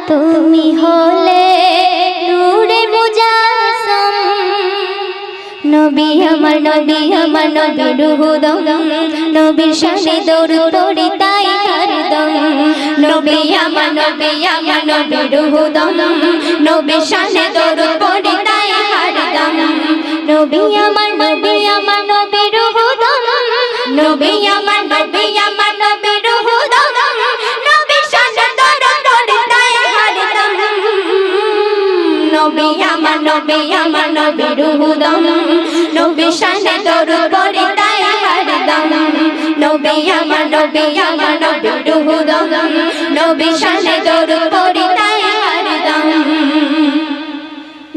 তুমি হলে নূরে মুজাসসাম নবী আমার নবীর রুহুদম নবীর শানে দরুদ পড়ি তাই হরদম নবী আমার নবীর রুহুদম নবীর শানে দরুদ পড়ি তাই হরদম নবী আমার নবীর রুহুদম নবী আমার নবীর রুহুদম নবীর শানে দরুদ পড়ি তাই হরদম নবী আমার নবীর রুহুদম নবীর শানে দরুদ পড়ি তাই হরদম নবী আমার নবীর রুহুদম নবীর শানে দরুদ পড়ি তাই হরদম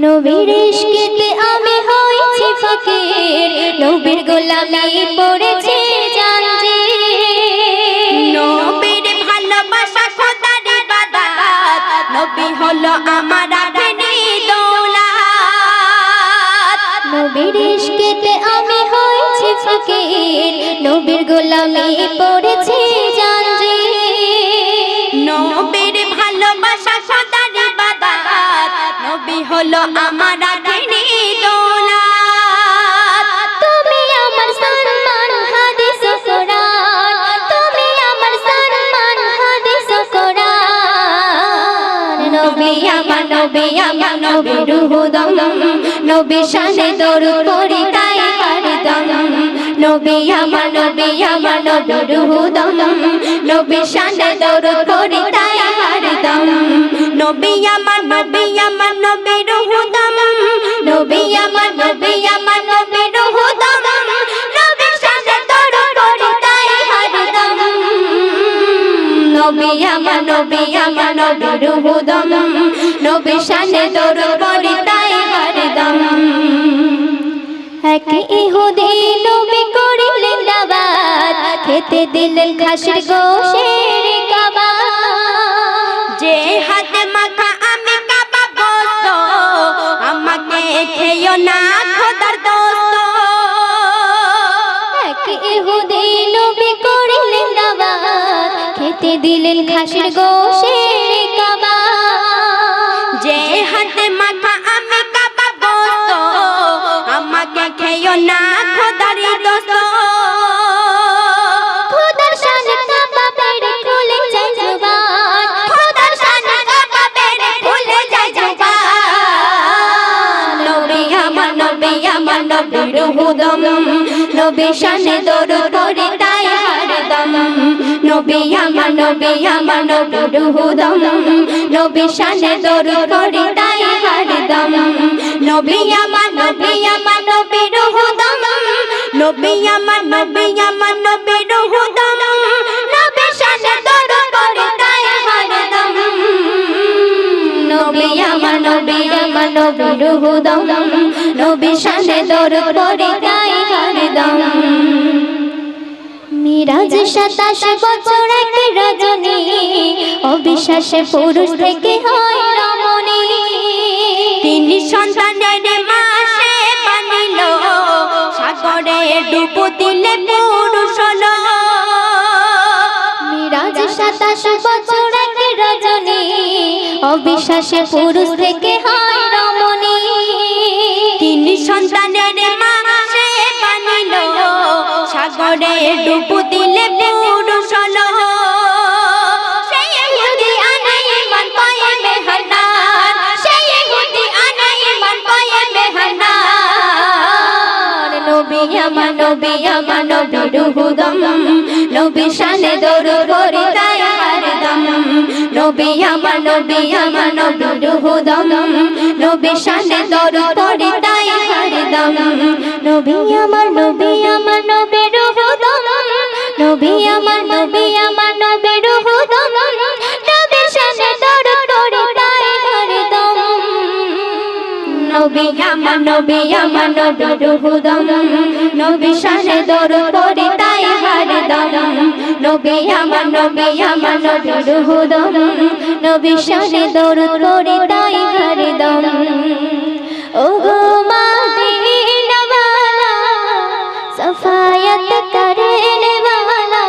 নবীর ইশকেতে আমি হইছি ফকির নবীর গোলামি পড়েছে জান যে নবীর ভালোবাসা খোদার ইবাদত নবী হলো আমার আখেরি দৌলত নবীর ইশকেতে আমি হইছি ফকির নবীর গোলামি পড়েছে জান যে নবীর ভালোবাসা খোদার ইবাদত নবী হলো আমার আখেরি দৌলত তুমি আমার সম্মান হাদিস ও কোরআন তুমি আমার সম্মান হাদিস ও কোরআন নবী আমার নবীর রুহুদম নবীর শানে দরুদ পড়ি তাই হরদম নবী আমার নবীর রুহুদম নবীর শানে দরুদ পড়ি তাই হরদম নবী আমার নবীর রুহুদম নবী আমার নবীর রুহুদম নবীর শানে দরুদ পড়ি তাই হরদম নবী আমার নবীর রুহুদম নবীর শানে দরুদ পড়ি তাই হরদম এক ইহুদি নবী করিলেন দাওয়াত খেতে দিলেন খাসির গোশের কাবাব যে হাতে মাখা আমি কাবা গোস্ত আমাকে খেয়ো না খোদার দোস্ত এক ইহুদি নবী করিলেন দাওয়াত খেতে দিলেন খাসির গোশের কাবাব যে হাতে মাখা আমি কাবা গোস্ত আমাকে খেয়ো না খোদার দোস্ত খোদার শানে কাবাবের খুলে যায় জবান খোদার শানে কাবাবের খুলে যায় জবান নবী আমার নবীর রুহুদম নবীর শানে দরুদ পড়ি তাই হরদম নবী আমার নবীর রুহুদম নবীর শানে দরুদ পড়ি তাই হরদম নবী আমার নবীর রুহুদম নবী আমার নবীর রুহুদম নবীর শানে দরুদ পড়ি তাই হরদম নবী আমার নবীর রুহুদম নবীর শানে দরুদ পড়ি তাই হরদম মিরাজ 27 বছর এক রজনী অবিশ্বাসে পুরুষ থেকে হয় রমণী তিনি সন্তানের মাসে বানিল সাগরে ডুব দিলে পুরুষ হলো মিরাজ 27 বছর এক রজনী অবিশ্বাসে পুরুষ থেকে হয় রমণী তিনি সন্তানের মাসে বানিল সাগরে ডুব দিলে পুরুষ হলো সেই ইহুদি আনে ঈমান পায়ে মেহনার সেই ইহুদি আনে ঈমান পায়ে মেহনার নবী আমার নবীর রুহুদম নবীর শানে দরুদ পড়ি তাই হরদম নবী আমার নবীর রুহুদম নবীর শানে দরুদ পড়ি তাই হরদম নবী আমার নবীর রুহুদম নবী আমার নবীর রুহুদম নবীর শানে দরুদ পড়ি তাই হরদম নবী আমার নবীর রুহুদম নবীর শানে দরুদ পড়ি তাই হরদম নবী আমার নবীর রুহুদম নবীর শানে দরুদ পড়ি তাই হরদম ও গো মদিনা वाला सफायत करने वाला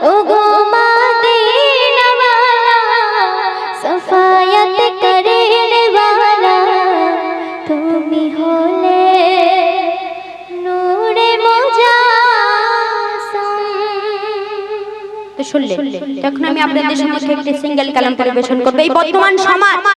ओ गो मदीना वाला सफा তো শুনলে, তখন আমি আপনাদের সম্মুখে একটি সিঙ্গেল কালাম পরিবেশন করব। এই বর্তমান সমাজ